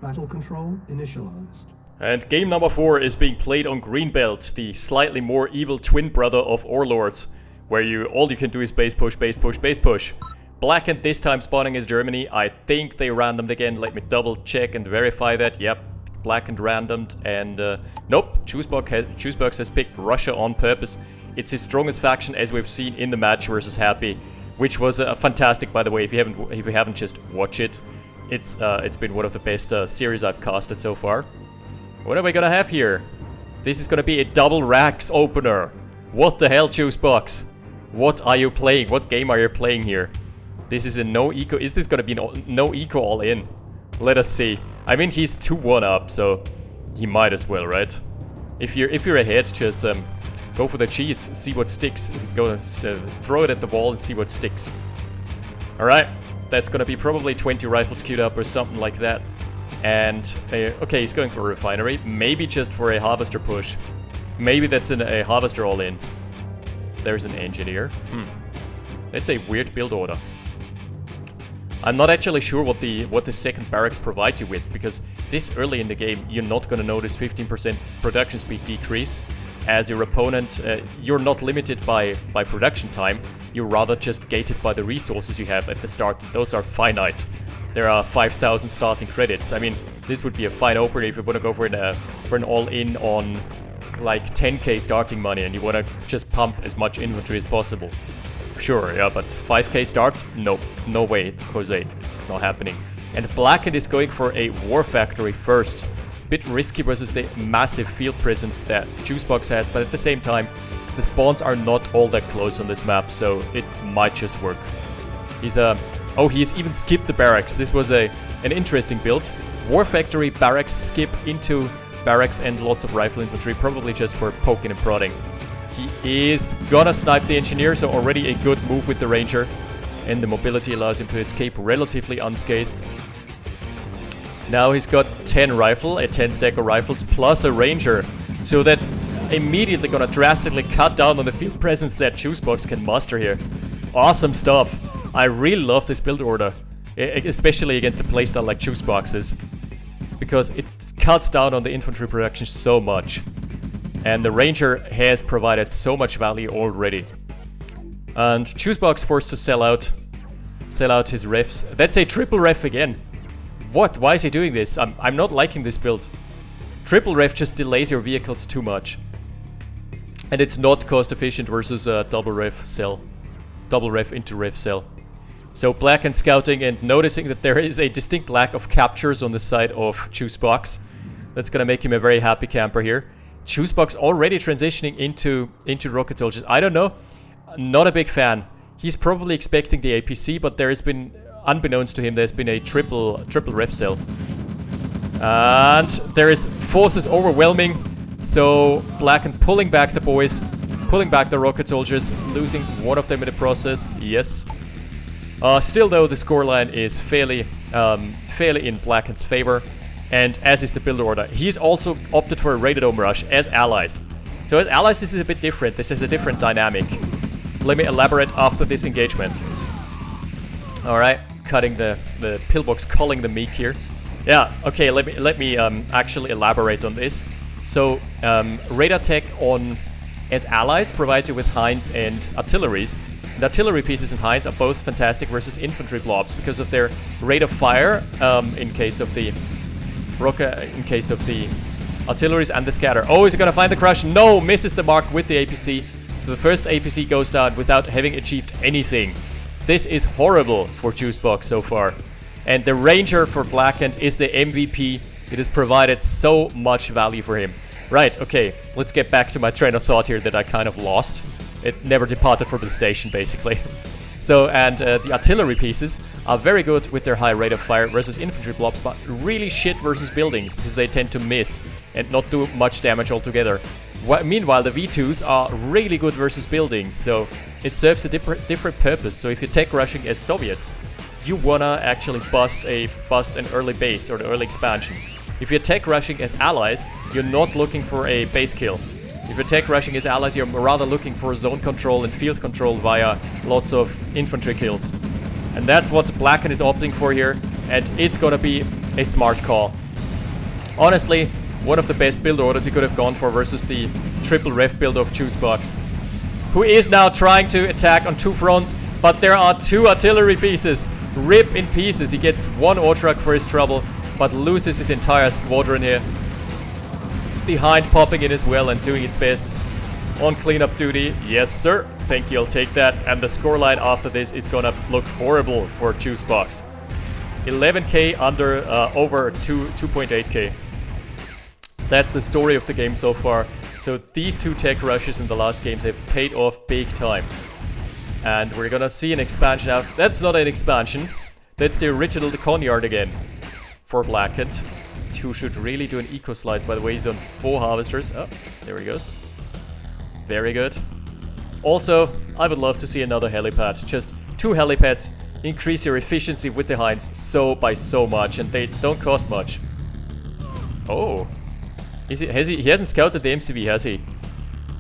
Battle control initialized. And game number 4 is being played on Greenbelt, the slightly more evil twin brother of Overlords, where all you can do is base push, base push, base push. Blackened this time spawning as Germany. I think they randomed again. Let me double check and verify that. Yep, Blackened randomed, and nope, Juicebox has picked Russia on purpose. It's his strongest faction, as we've seen in the match versus Happy, which was fantastic, by the way. If you haven't, just watch it. It's been one of the best series I've casted so far. What are we gonna have here? This is gonna be a double racks opener. What the hell, Juicebox? What are you playing? What game are you playing here? This is a no eco. Is this gonna be no eco all in? Let us see. I mean, he's 2-1 up, so he might as well, right? If you're ahead, just go for the cheese. See what sticks. Go throw it at the wall and see what sticks. All right, that's gonna be probably 20 rifles queued up or something like that. And okay, he's going for a refinery. Maybe just for a harvester push. Maybe that's a harvester all in. There's an engineer. That's a weird build order. I'm not actually sure what the second barracks provides you with, because this early in the game you're not going to notice 15% production speed decrease. As your opponent, you're not limited by production time. You're rather just gated by the resources you have at the start. Those are finite. There are 5,000 starting credits. I mean, this would be a fine opener if you want to go for an all-in on like 10k starting money and you want to just pump as much inventory as possible. Sure, yeah, but 5k start? Nope, no way, Jose. It's not happening. And Blackened is going for a war factory first. Bit risky versus the massive field presence that Juicebox has, but at the same time, the spawns are not all that close on this map, so it might just work. Oh, he's even skipped the barracks. This was an interesting build. War factory, barracks, skip into barracks and lots of rifle infantry, probably just for poking and prodding. He is gonna snipe the engineer, so already a good move with the ranger. And the mobility allows him to escape relatively unscathed. Now he's got 10 rifle, a 10 stack of rifles, plus a ranger. So that's immediately gonna drastically cut down on the field presence that Juicebox can muster here. Awesome stuff. I really love this build order, especially against a playstyle like Juicebox's, because it cuts down on the infantry production so much. And the ranger has provided so much value already. And Juicebox forced to sell out his refs. That's a triple ref again. What? Why is he doing this? I'm not liking this build. Triple ref just delays your vehicles too much. And it's not cost efficient versus double ref cell. Double ref into ref cell. So Blackened scouting and noticing that there is a distinct lack of captures on the side of Juicebox. That's gonna make him a very happy camper here. Juicebox already transitioning into rocket soldiers. I don't know. Not a big fan. He's probably expecting the APC, but there has been, unbeknownst to him, there's been a triple ref cell. And there is forces overwhelming. So Blackened pulling back the boys, pulling back the rocket soldiers, losing one of them in the process. Yes. Still though, the scoreline is fairly in Blackened's favor, and as is the build order. He's also opted for a rated home rush as allies. So as allies, this is a bit different. This is a different dynamic. Let me elaborate after this engagement. All right, cutting the pillbox, culling the meek here. Yeah, okay. Let me actually elaborate on this. So radar tech on as allies provides you with Hinds and artilleries. And artillery pieces and Hinds are both fantastic versus infantry blobs because of their rate of fire in case of the artilleries and the scatter. Oh, is he gonna find the crush? No, misses the mark with the APC. So the first APC goes down without having achieved anything. This is horrible for Juicebox so far. And the ranger for Blackened is the MVP. It has provided so much value for him. Right, okay, let's get back to my train of thought here that I kind of lost. It never departed from the station, basically. So, and the artillery pieces are very good with their high rate of fire versus infantry blobs, but really shit versus buildings because they tend to miss and not do much damage altogether. Meanwhile, the V2s are really good versus buildings, so it serves a different purpose. So if you're tech rushing as Soviets, you wanna actually bust an early base or the early expansion. If you're tech rushing as allies, you're not looking for a base kill. If you're tech rushing as allies, you're rather looking for zone control and field control via lots of infantry kills. And that's what Blackened is opting for here, and it's gonna be a smart call. Honestly, one of the best build orders he could have gone for versus the triple ref build of Juicebox, who is now trying to attack on 2 fronts, but there are 2 artillery pieces. Rip in pieces. He gets 1 ore truck for his trouble, but loses his entire squadron here. The Hind popping in as well and doing its best on cleanup duty. Yes, sir. Thank you, I'll take that. And the scoreline after this is gonna look horrible for Juicebox. 11k under, over 2.8k. That's the story of the game so far. So these 2 tech rushes in the last games have paid off big time. And we're gonna see an expansion out. That's not an expansion. That's the original Conyard again for Blackened, who should really do an eco slide. By the way, he's on 4 harvesters. Oh, there he goes. Very good. Also, I would love to see another helipad. Just 2 helipads increase your efficiency with the Hinds by so much, and they don't cost much. Oh. He hasn't scouted the MCV, has he?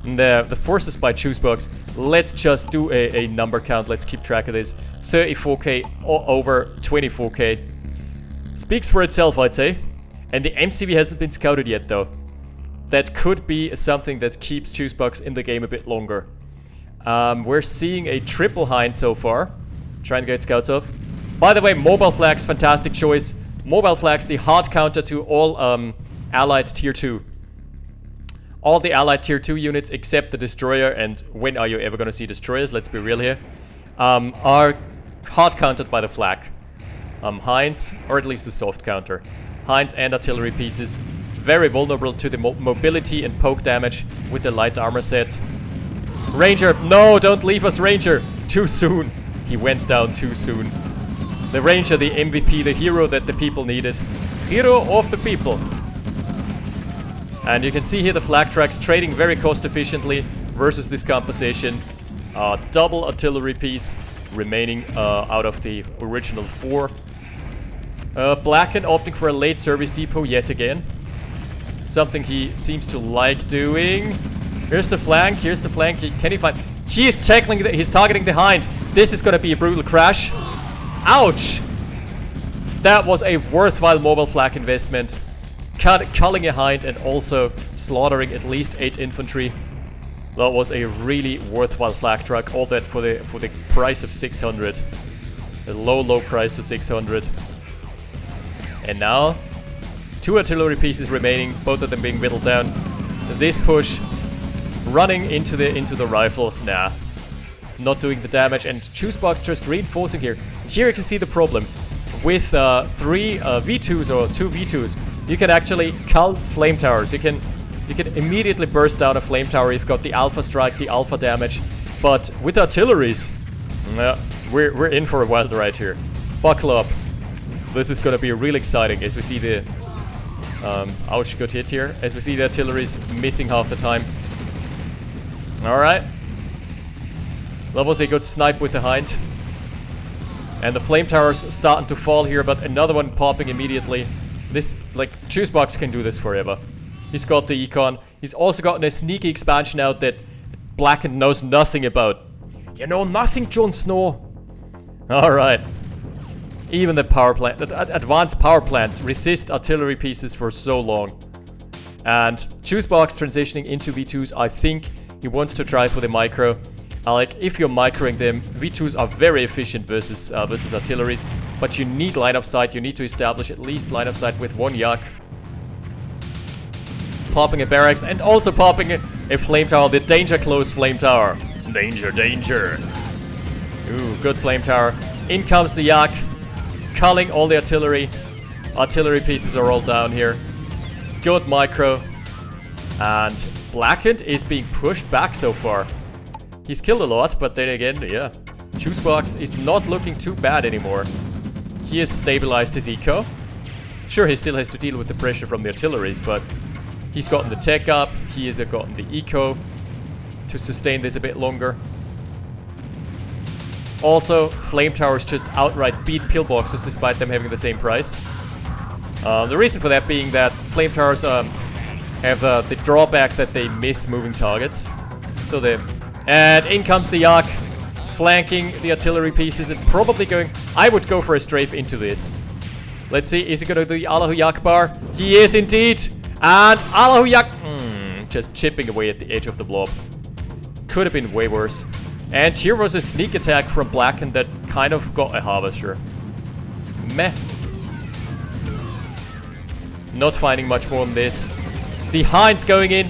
The forces by Juicebox. Let's just do a number count. Let's keep track of this. 34k or over 24k. Speaks for itself, I'd say. And the MCV hasn't been scouted yet, though. That could be something that keeps Juicebox in the game a bit longer. We're seeing a triple Hind so far. Trying to get scouts off. By the way, mobile flags, fantastic choice. Mobile flags, the hard counter to all allied tier 2. All the allied tier 2 units except the destroyer, and when are you ever gonna see destroyers, let's be real here, are hard countered by the flag. Hinds, or at least the soft counter. Hinds and artillery pieces, very vulnerable to the mobility and poke damage with the light armor set. Ranger, no, don't leave us, Ranger! Too soon. He went down too soon. The Ranger, the MVP, the hero that the people needed. Hero of the people. And you can see here the flag tracks trading very cost efficiently versus this composition. Double artillery piece remaining out of the original 4. Blackened opting for a late service depot yet again. Something he seems to like doing. Here's the flank, here's the flank. Can he find... He is tackling, he's targeting the Hind. This is gonna be a brutal crash. Ouch! That was a worthwhile mobile flag investment. Culling a Hind and also slaughtering at least 8 infantry. That was a really worthwhile flag truck. All that for the price of 600. A low price of 600. And now 2 artillery pieces remaining, both of them being whittled down. This push running into the rifles. Nah, not doing the damage, and Juicebox just reinforcing here. And here you can see the problem with 3 V2s or 2 V2s. You can actually cull flame towers. You can immediately burst down a flame tower. You've got the alpha strike, the alpha damage, but with artilleries, we're in for a wild ride here. Buckle up. This is gonna be real exciting as we see the ouch, good hit here. As we see the artilleries missing half the time. Alright. That was a good snipe with the Hind. And the flame towers starting to fall here, but another one popping immediately. This, like, Juicebox can do this forever. He's got the econ. He's also gotten a sneaky expansion out that Blackened knows nothing about. You know nothing, Jon Snow. Alright. Even the power plant, advanced power plants resist artillery pieces for so long. And Juicebox transitioning into V2s, I think he wants to try for the micro. Like, if you're microing them, V2s are very efficient versus artilleries, but you need line of sight. You need to establish at least line of sight with 1 yak. Popping a barracks and also popping a flame tower, the danger close flame tower. Danger, danger. Ooh, good flame tower. In comes the yak, culling all the artillery. Artillery pieces are all down here. Good micro. And Blackened is being pushed back so far. He's killed a lot, but then again, yeah. Juicebox is not looking too bad anymore. He has stabilized his eco. Sure, he still has to deal with the pressure from the artilleries, but he's gotten the tech up. He has gotten the eco to sustain this a bit longer. Also, flame towers just outright beat pillboxes despite them having the same price. The reason for that being that flame towers have the drawback that they miss moving targets. So and in comes the yak, flanking the artillery pieces and probably going... I would go for a strafe into this. Let's see, is he gonna do the Allahu Akbar? He is indeed! And Allahu just chipping away at the edge of the blob. Could have been way worse. And here was a sneak attack from Blackened that kind of got a harvester. Meh. Not finding much more on this. The Heinz going in,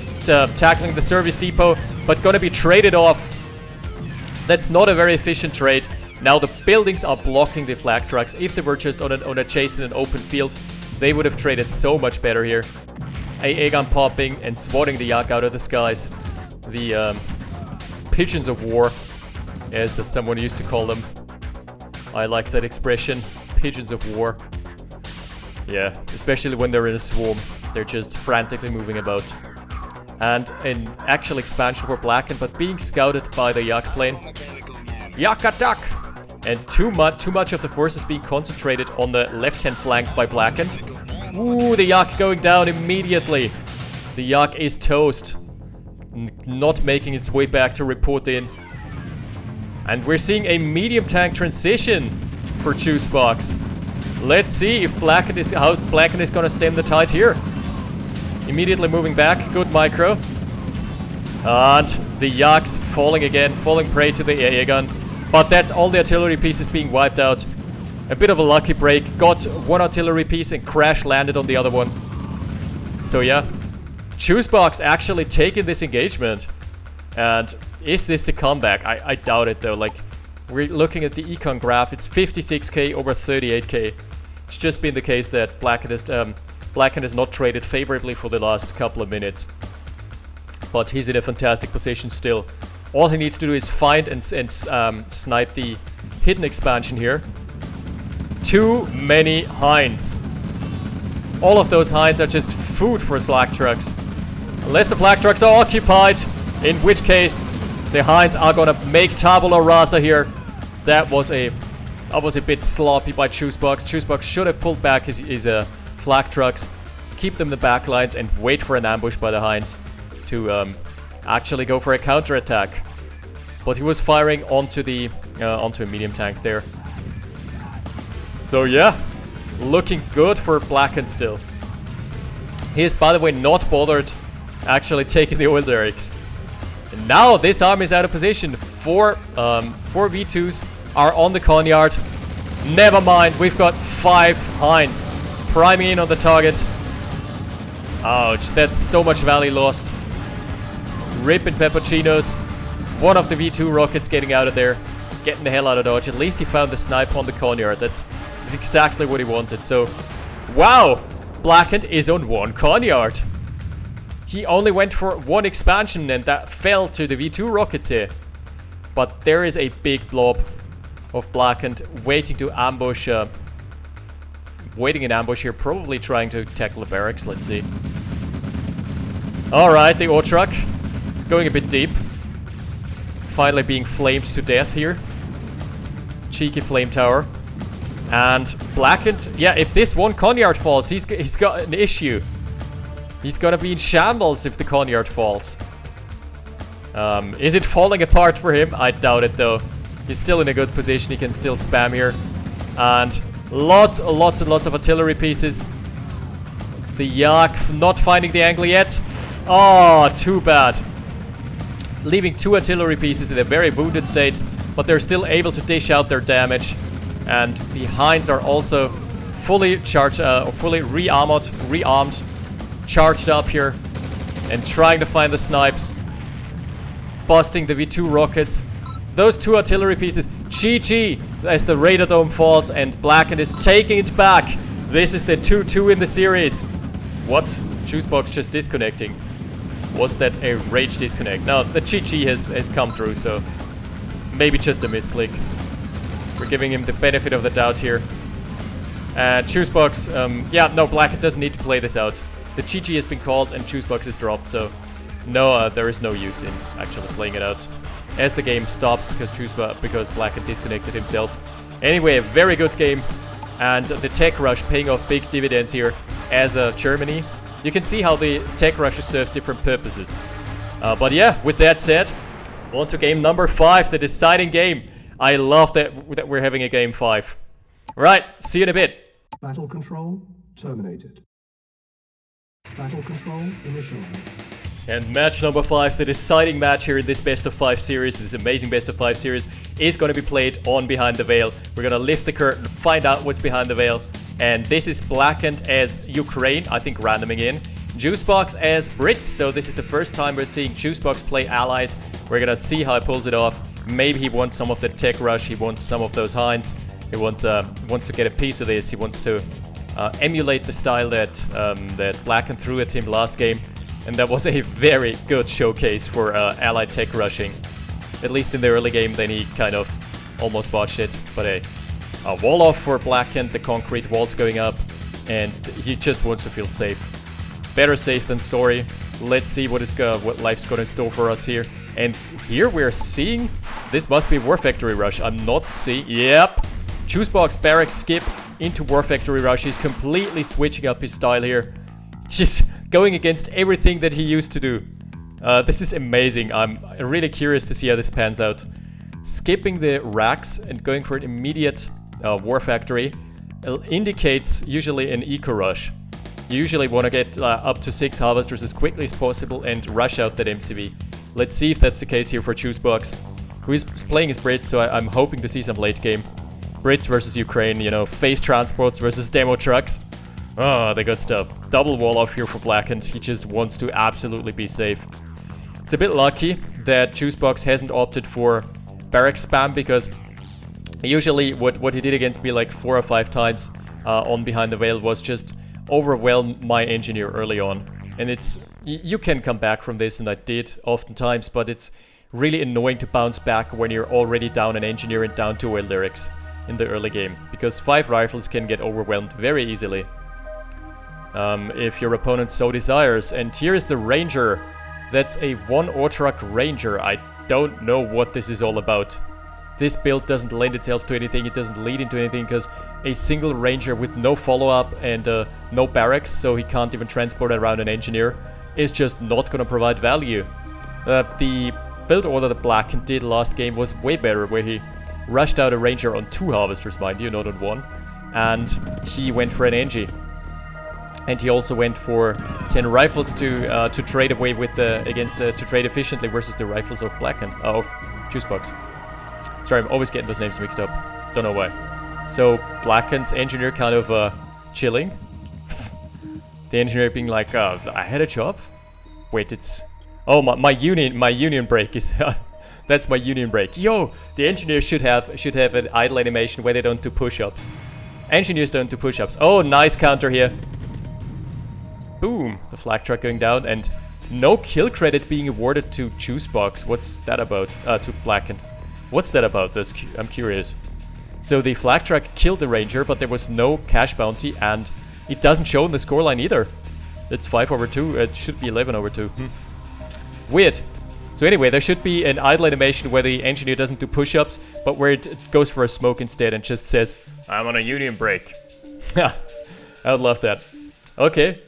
tackling the service depot, but gonna be traded off. That's not a very efficient trade. Now the buildings are blocking the flak trucks. If they were just on a chase in an open field, they would have traded so much better here. AA gun popping and swatting the yak out of the skies. The pigeons of war, as someone used to call them. I like that expression, pigeons of war. Yeah, especially when they're in a swarm. They're just frantically moving about. And an actual expansion for Blackened, but being scouted by the yak plane. Yak attack! And too much of the forces being concentrated on the left-hand flank by Blackened. Ooh, the yak going down immediately. The yak is toast. Not making its way back to report in. And we're seeing a medium tank transition for Juicebox. Let's see if how Blackened is gonna stem the tide here. Immediately moving back, good micro. And the yaks falling again, falling prey to the AA gun. But that's all the artillery pieces being wiped out. A bit of a lucky break. Got one artillery piece and crash landed on the other one. So yeah, Juicebox actually taking this engagement. And is this the comeback? I doubt it though. Like, we're looking at the econ graph. It's 56k over 38k. It's just been the case that Blackened has not traded favorably for the last couple of minutes. But he's in a fantastic position still. All he needs to do is find and snipe the hidden expansion here. Too many Heinz. All of those Heinz are just food for flak trucks. Unless the flak trucks are occupied, in which case the Heinz are gonna make tabula rasa here. That was a bit sloppy by Juicebox. Juicebox should have pulled back his flak trucks, keep them in the back lines, and wait for an ambush by the Heinz to actually go for a counterattack. But he was firing onto a medium tank there. So yeah, looking good for Blackened still. He is, by the way, not bothered actually taking the oil derricks. And now this army is out of position. Four V2s are on the Conyard. Never mind, we've got 5 Heinz priming in on the target. Ouch, that's so much value lost. Ripping peppuccinos. One of the V2 rockets getting out of there. Getting the hell out of dodge. At least he found the snipe on the Conyard. That's exactly what he wanted. So, wow! Blackened is on 1 Conyard. He only went for 1 expansion and that fell to the V2 rockets here. But there is a big blob of Blackened waiting to ambush. Waiting in ambush here, probably trying to tackle the barracks. Let's see. Alright, the ore truck going a bit deep. Finally being flamed to death here. Cheeky flame tower. And Blackened, yeah, if this 1 Conyard falls, he's got an issue. He's gonna be in shambles if the Conyard falls. Is it falling apart for him? I doubt it though. He's still in a good position, he can still spam here. And lots and lots of artillery pieces. The yak not finding the angle yet. Oh, too bad. Leaving 2 artillery pieces in a very wounded state, but they're still able to dish out their damage. And the Heinz are also fully charged, fully rearmed, charged up here, and trying to find the snipes. Busting the V2 rockets. Those 2 artillery pieces. GG as the radar dome falls and Blackened is taking it back. This is the 2-2 in the series. What? Juicebox just disconnecting. Was that a rage disconnect? No, the GG has come through, so maybe just a misclick. We're giving him the benefit of the doubt here. Juicebox, yeah, no, Blackened doesn't need to play this out. The GG has been called and Juicebox is dropped, so no, there is no use in actually playing it out. As the game stops because Blackened disconnected himself. Anyway, a very good game. And the tech rush paying off big dividends here as Germany. You can see how the tech rushes serve different purposes. But yeah, with that said, on to game number 5, the deciding game. I love that we're having a game 5. Right, see you in a bit. Battle control terminated. Battle control initialized. And match number 5, the deciding match here in this best of 5 series, this amazing best of 5 series, is going to be played on Behind the Veil. We're going to lift the curtain, find out what's behind the veil. And this is Blackened as Ukraine, I think randoming in. Juicebox as Brits, so this is the first time we're seeing Juicebox play allies. We're going to see how he pulls it off. Maybe he wants some of the tech rush, he wants some of those hinds. He wants to get a piece of this, he wants to emulate the style that Blackened threw at him last game. And that was a very good showcase for allied tech rushing. At least in the early game, then he kind of almost botched it. But a wall off for Blackened, the concrete walls going up, and he just wants to feel safe. Better safe than sorry. Let's see what life's got in store for us here. And here we're seeing, this must be War Factory Rush. I'm not seeing, yep. Juicebox barracks skip into War Factory Rush. He's completely switching up his style here. Just going against everything that he used to do. This is amazing. I'm really curious to see how this pans out. Skipping the racks and going for an immediate War Factory indicates usually an eco rush. You usually want to get up to 6 harvesters as quickly as possible and rush out that MCV. Let's see if that's the case here for Juicebox, who is playing as Brits, so I'm hoping to see some late game. Brits versus Ukraine, you know, phase transports versus demo trucks. Oh, the good stuff. Double wall off here for Blackened. He just wants to absolutely be safe. It's a bit lucky that Juicebox hasn't opted for barrack spam, because usually what he did against me like 4 or 5 times on Behind the Veil was just overwhelm my engineer early on. And you can come back from this, and I did oftentimes, but it's really annoying to bounce back when you're already down an engineer and down 2 oil lyrics in the early game, because 5 rifles can get overwhelmed very easily. If your opponent so desires. And here is the Ranger. That's a 1 Ortrak Ranger. I don't know what this is all about. This build doesn't lend itself to anything, it doesn't lead into anything, because a single Ranger with no follow-up and no barracks, so he can't even transport around an engineer, is just not going to provide value. The build order that Blackened did last game was way better, where he rushed out a Ranger on 2 harvesters, mind you, not on 1. And he went for an Engie. And he also went for 10 rifles to trade away with to trade efficiently versus the rifles of Blackened, of Juicebox. Sorry, I'm always getting those names mixed up. Don't know why. So Blackened's engineer kind of chilling. The engineer being like, I had a job. Wait, it's my union break is that's my union break. Yo, the engineer should have an idle animation where they don't do push-ups. Engineers don't do push-ups. Oh, nice counter here. Boom, the flak truck going down, and no kill credit being awarded to Juicebox. What's that about? To Blackened. What's that about? I'm curious. So the flak truck killed the Ranger, but there was no cash bounty, and it doesn't show in the scoreline either. It's 5/2. It should be 11/2. Weird. So anyway, there should be an idle animation where the engineer doesn't do push-ups, but where it goes for a smoke instead and just says, I'm on a union break. I would love that. Okay.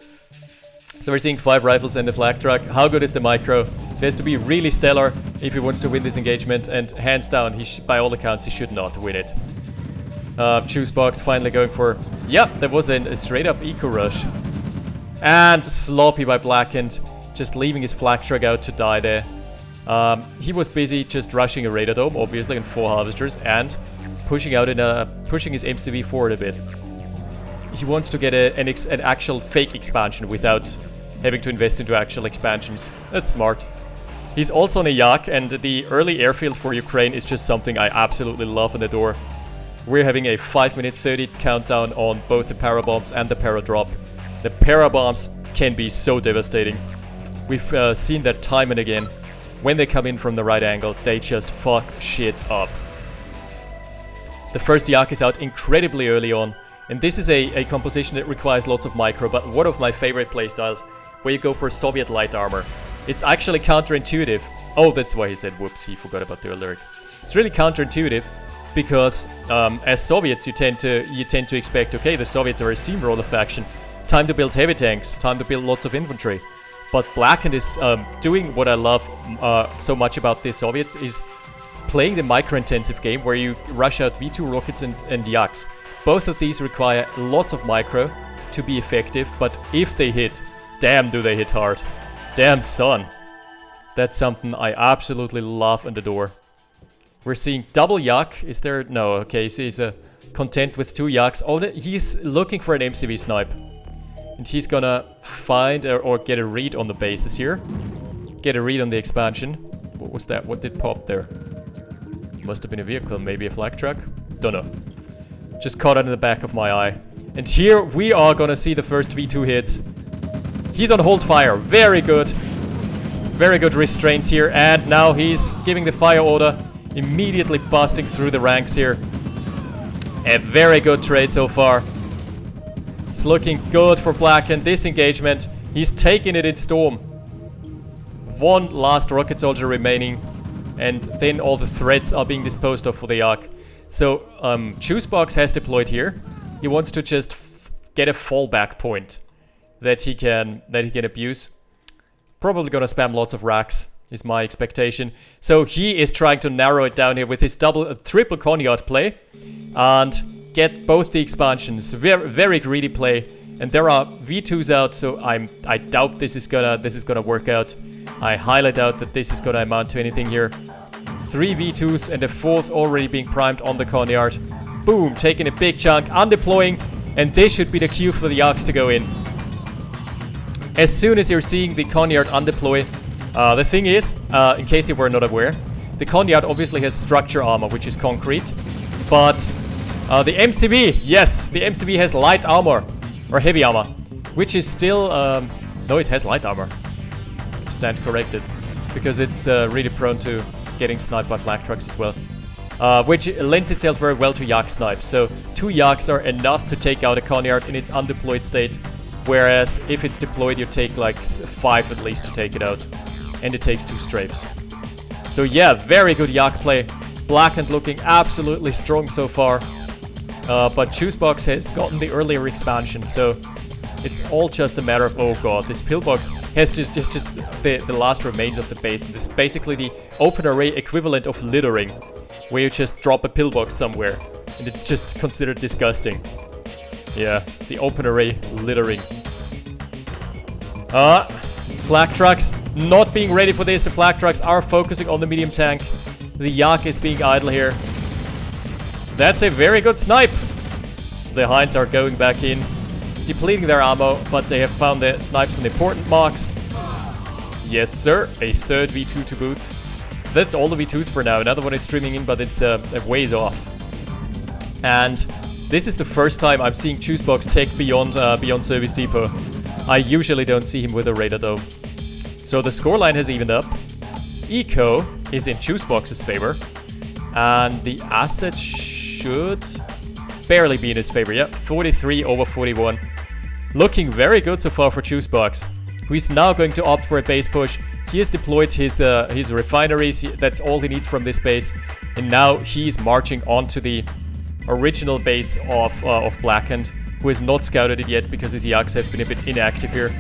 So we're seeing 5 rifles and the flak truck. How good is the micro? It has to be really stellar if he wants to win this engagement, and hands down, by all accounts, he should not win it. Juicebox finally going for... Yep, there was a straight up eco rush. And sloppy by Blackened, just leaving his flak truck out to die there. He was busy just rushing a radar dome, obviously, and 4 harvesters, and pushing his MCV forward a bit. He wants to get an actual fake expansion without having to invest into actual expansions. That's smart. He's also on a Yak, and the early airfield for Ukraine is just something I absolutely love and adore. We're having a 5-minute 30 countdown on both the parabombs and the paradrop. The parabombs can be so devastating. We've seen that time and again. When they come in from the right angle, they just fuck shit up. The first Yak is out incredibly early on. And this is a composition that requires lots of micro, but one of my favorite playstyles, where you go for Soviet light armor. It's actually counterintuitive. Oh, that's why he said whoops, he forgot about the lyric. It's really counterintuitive, because as Soviets you tend to expect, okay, the Soviets are a steamroller faction, time to build heavy tanks, time to build lots of infantry. But Blackened is doing what I love so much about the Soviets, is playing the micro-intensive game where you rush out V2 rockets and Yaks. Both of these require lots of micro to be effective, but if they hit, damn do they hit hard. Damn son. That's something I absolutely love and adore. We're seeing double yak. Is there? No, okay, so he's content with 2 yaks. Oh, he's looking for an MCV snipe. And he's gonna find or get a read on the bases here. Get a read on the expansion. What was that? What did pop there? Must have been a vehicle, maybe a flak truck? Don't know. Just caught it in the back of my eye. And here we are gonna see the first V2 hits. He's on hold fire. Very good. Very good restraint here. And now he's giving the fire order. Immediately busting through the ranks here. A very good trade so far. It's looking good for Blackened. This engagement, he's taking it in storm. 1 last rocket soldier remaining. And then all the threats are being disposed of for the Yak. So, Juicebox has deployed here. He wants to just get a fallback point that he can abuse. Probably gonna spam lots of racks, is my expectation. So he is trying to narrow it down here with his triple Conyard play and get both the expansions. Very, very greedy play, and there are V2s out, so I doubt this is gonna work out. I highly doubt that this is gonna amount to anything here. 3 V2s and a 4th already being primed on the Conyard. Boom, taking a big chunk, undeploying, and this should be the cue for the Yaks to go in. As soon as you're seeing the Conyard undeploy, the thing is, in case you were not aware, the Conyard obviously has structure armor, which is concrete, but the MCV, yes, the MCV has light armor, or heavy armor, which is still, no, it has light armor. Stand corrected, because it's really prone to getting sniped by flak trucks as well, which lends itself very well to Yak snipes. So 2 Yaks are enough to take out a Conyard in its undeployed state, whereas if it's deployed you take like 5 at least to take it out, and it takes 2 strafes. So yeah, very good Yak play. Blackened looking absolutely strong so far, but Juicebox has gotten the earlier expansion, so it's all just a matter of, oh god, this pillbox has just the last remains of the base. And this is basically the OpenRA equivalent of littering, where you just drop a pillbox somewhere, and it's just considered disgusting. Yeah, the OpenRA littering. Flak trucks not being ready for this. The flak trucks are focusing on the medium tank. The Yak is being idle here. That's a very good snipe. The Hinds are going back in, depleting their ammo, but they have found the snipes on the important marks. Yes, sir. A 3rd V2 to boot. That's all the V2s for now. Another one is streaming in, but it's a ways off. And this is the first time I'm seeing Juicebox take beyond Service Depot. I usually don't see him with a radar though. So the scoreline has evened up. Eco is in Juicebox's favor. And the asset should barely be in his favor. Yeah, 43 over 41. Looking very good so far for Juicebox, who is now going to opt for a base push. He has deployed his refineries. That's all he needs from this base. And now he's marching onto the original base of Blackened, who has not scouted it yet because his Yaks have been a bit inactive here.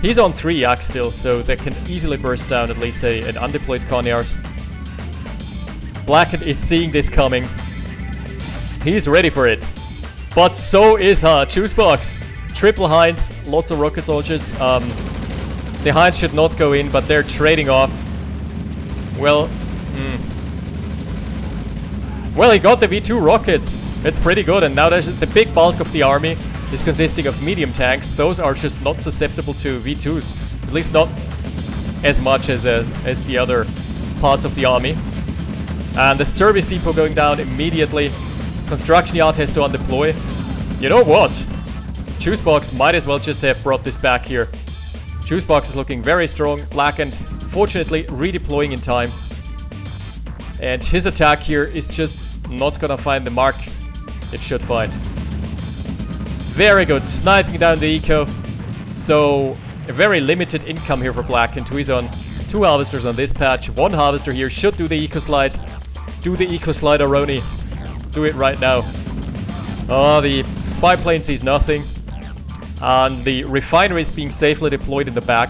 He's on 3 Yaks still, so they can easily burst down at least an undeployed Conyard. Blackened is seeing this coming. He's ready for it. But so is Juicebox. Triple Hinds, lots of rocket soldiers. The Hinds should not go in, but they're trading off. Well, well, he got the V2 rockets. That's pretty good, and now there's the big bulk of the army is consisting of medium tanks. Those are just not susceptible to V2s, at least not as much as the other parts of the army. And the service depot going down immediately. Construction yard has to undeploy. You know what? Juicebox might as well just have brought this back here. Juicebox is looking very strong. Blackened, fortunately, redeploying in time. And his attack here is just not gonna find the mark it should find. Very good, sniping down the eco. So, a very limited income here for Blackened, who is on 2 harvesters on this patch. 1 harvester here should do the eco slide. Do the eco slide, Aroni. Do it right now. The spy plane sees nothing. And the refinery is being safely deployed in the back.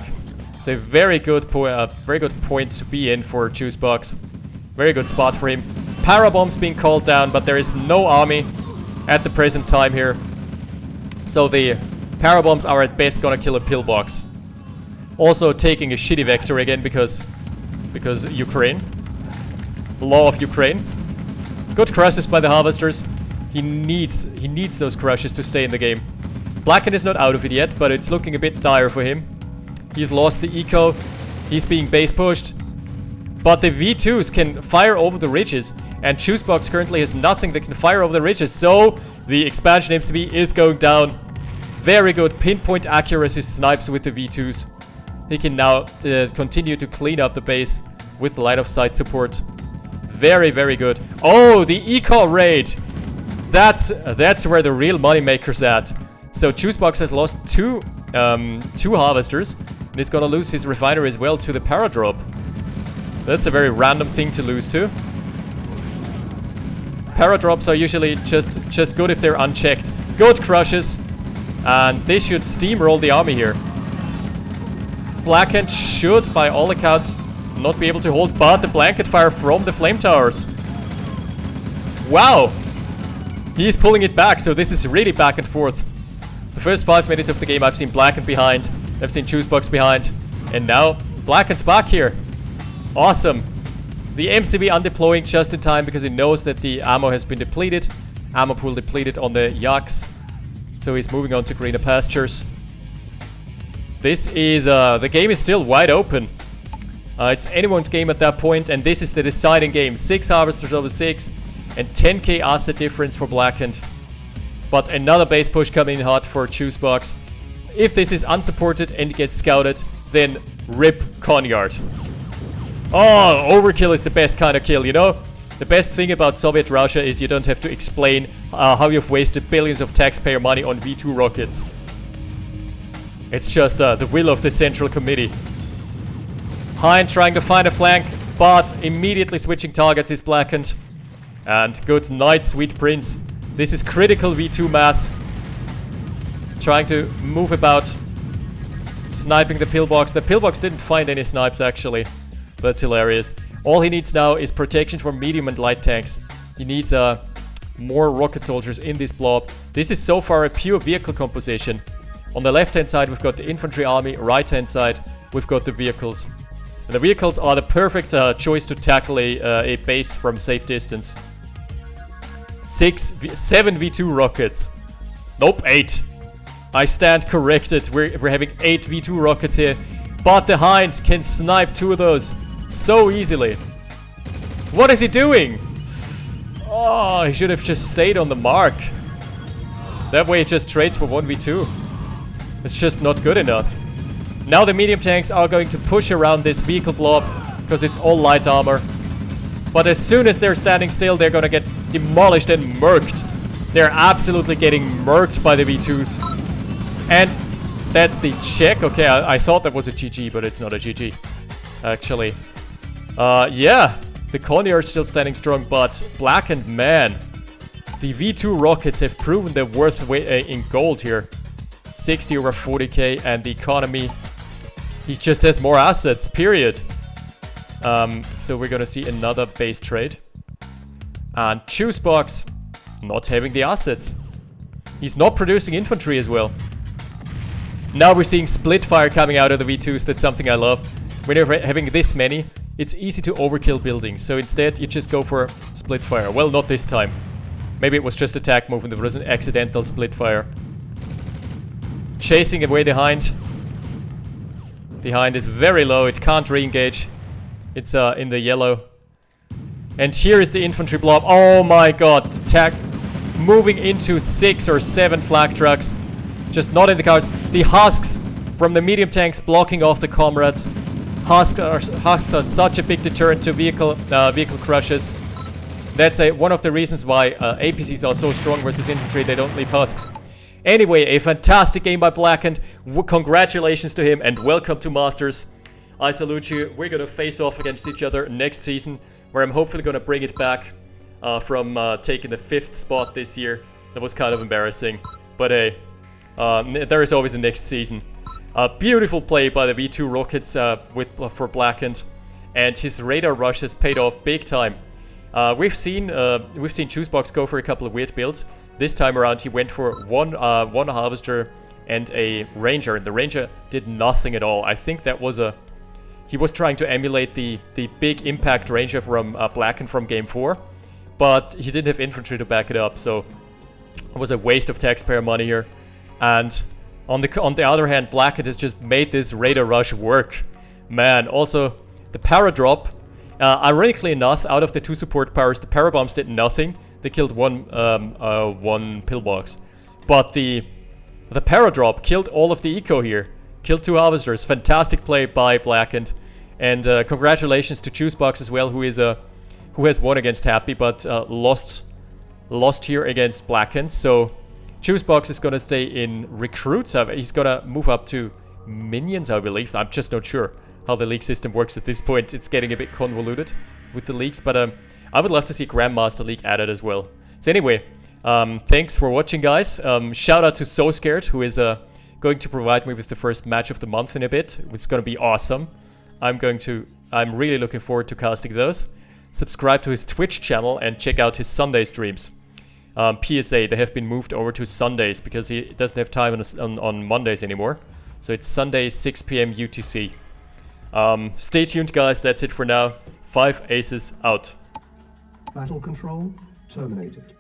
It's a very good point to be in for Juicebox. Very good spot for him. Parabombs being called down, but there is no army. at the present time here. So the parabombs are at best gonna kill a pillbox. Also taking a shitty vector again because Ukraine. Law of Ukraine. Good crushes by the harvesters. He needs those crushes to stay in the game. Blackened is not out of it yet, but it's looking a bit dire for him. He's lost the eco. He's being base pushed. But the V2s can fire over the ridges. And Juicebox currently has nothing that can fire over the ridges. So the expansion MCV is going down. Very good pinpoint accuracy snipes with the V2s. He can now continue to clean up the base with line of sight support. Very, very good. Oh, the eco raid. That's where the real money maker's at. So Juicebox has lost two harvesters, and he's gonna lose his refinery as well to the paradrop. That's a very random thing to lose to. Paradrops are usually just good if they're unchecked. Good crushes, and they should steamroll the army here. Blackened should, by all accounts, not be able to hold, but the blanket fire from the flame towers. Wow! He's pulling it back, so this is really back and forth. The first 5 minutes of the game I've seen Blackened behind, I've seen Juicebox behind, and now Blackened's back here. Awesome. The MCV undeploying just in time because he knows that the ammo has been depleted. Ammo pool depleted on the Yaks. So he's moving on to greener pastures. This is, the game is still wide open. It's anyone's game at that point, and this is the deciding game. 6 harvesters over 6, and 10k asset difference for Blackened. But another base push coming in hot for Juicebox. If this is unsupported and gets scouted, then rip Conyard. Oh, overkill is the best kind of kill, you know? The best thing about Soviet Russia is you don't have to explain how you've wasted billions of taxpayer money on V2 rockets. It's just the will of the Central Committee. Hein trying to find a flank, but immediately switching targets is Blackened. And good night, Sweet Prince. This is critical V2 mass. Trying to move about. Sniping the pillbox. The pillbox didn't find any snipes actually. That's hilarious. All he needs now is protection from medium and light tanks. He needs more rocket soldiers in this blob. This is so far a pure vehicle composition. On the left hand side we've got the infantry army. Right hand side we've got the vehicles. And the vehicles are the perfect choice to tackle a base from safe distance. 7 V2 rockets. Nope, 8. I stand corrected. We're having 8 V2 rockets here. But the Hind can snipe 2 of those so easily. What is he doing? Oh, he should have just stayed on the mark. That way it just trades for 1v2. It's just not good enough. Now the medium tanks are going to push around this vehicle blob because it's all light armor. But as soon as they're standing still, they're gonna get demolished and murked. They're absolutely getting murked by the V2s. And that's the check. Okay, I thought that was a GG, but it's not a GG. Actually. Yeah. The Conyard's still standing strong, but Blackened, man. The V2 rockets have proven their worth in gold here. 60 over 40k, and the economy, he just has more assets, period. So we're gonna see another base trade. And Juicebox not having the assets. He's not producing infantry as well. Now we're seeing split fire coming out of the V2s. That's something I love. When you're having this many, it's easy to overkill buildings. So instead, you just go for split fire. Well, not this time. Maybe it was just attack move and there was an accidental split fire. Chasing away the Hind. The Hind is very low. It can't re-engage. It's in the yellow. And here is the infantry blob. Oh my god. Moving into 6 or 7 flak trucks. Just not in the cards. The husks from the medium tanks blocking off the comrades. Husks are such a big deterrent to vehicle crushes. That's one of the reasons why APCs are so strong versus infantry. They don't leave husks. Anyway, a fantastic game by Blackened. Congratulations to him and welcome to Masters. I salute you. We're gonna face off against each other next season, where I'm hopefully gonna bring it back from taking the 5th spot this year. That was kind of embarrassing, but hey, there is always a next season. Beautiful play by the V2 rockets for Blackened, and his radar rush has paid off big time. We've seen Juicebox go for a couple of weird builds, This time around, he went for one Harvester and a Ranger. The Ranger did nothing at all. I think that was a... He was trying to emulate the big impact Ranger from Blackened from Game 4. But he didn't have infantry to back it up, so it was a waste of taxpayer money here. And on the other hand, Blackened has just made this Raider rush work. Man, also the para drop. Ironically enough, out of the 2 support powers, the para bombs did nothing. They killed one pillbox, but the para drop killed all of the eco here. Killed 2 Harvesters. Fantastic play by Blackened, and congratulations to Juicebox as well, who has won against Happy, but lost here against Blackened. So Juicebox is gonna stay in recruits. He's gonna move up to minions, I believe. I'm just not sure how the league system works at this point. It's getting a bit convoluted with the leagues, but I would love to see Grandmaster League added as well. So anyway, thanks for watching, guys. Shout out to So Scared, who is going to provide me with the first match of the month in a bit. It's gonna be awesome. I'm really looking forward to casting those. Subscribe to his Twitch channel and check out his Sunday streams. PSA, they have been moved over to Sundays because he doesn't have time on Mondays anymore. So it's Sunday, 6 PM UTC. Stay tuned, guys. That's it for now. 5 Aces out. Battle control terminated.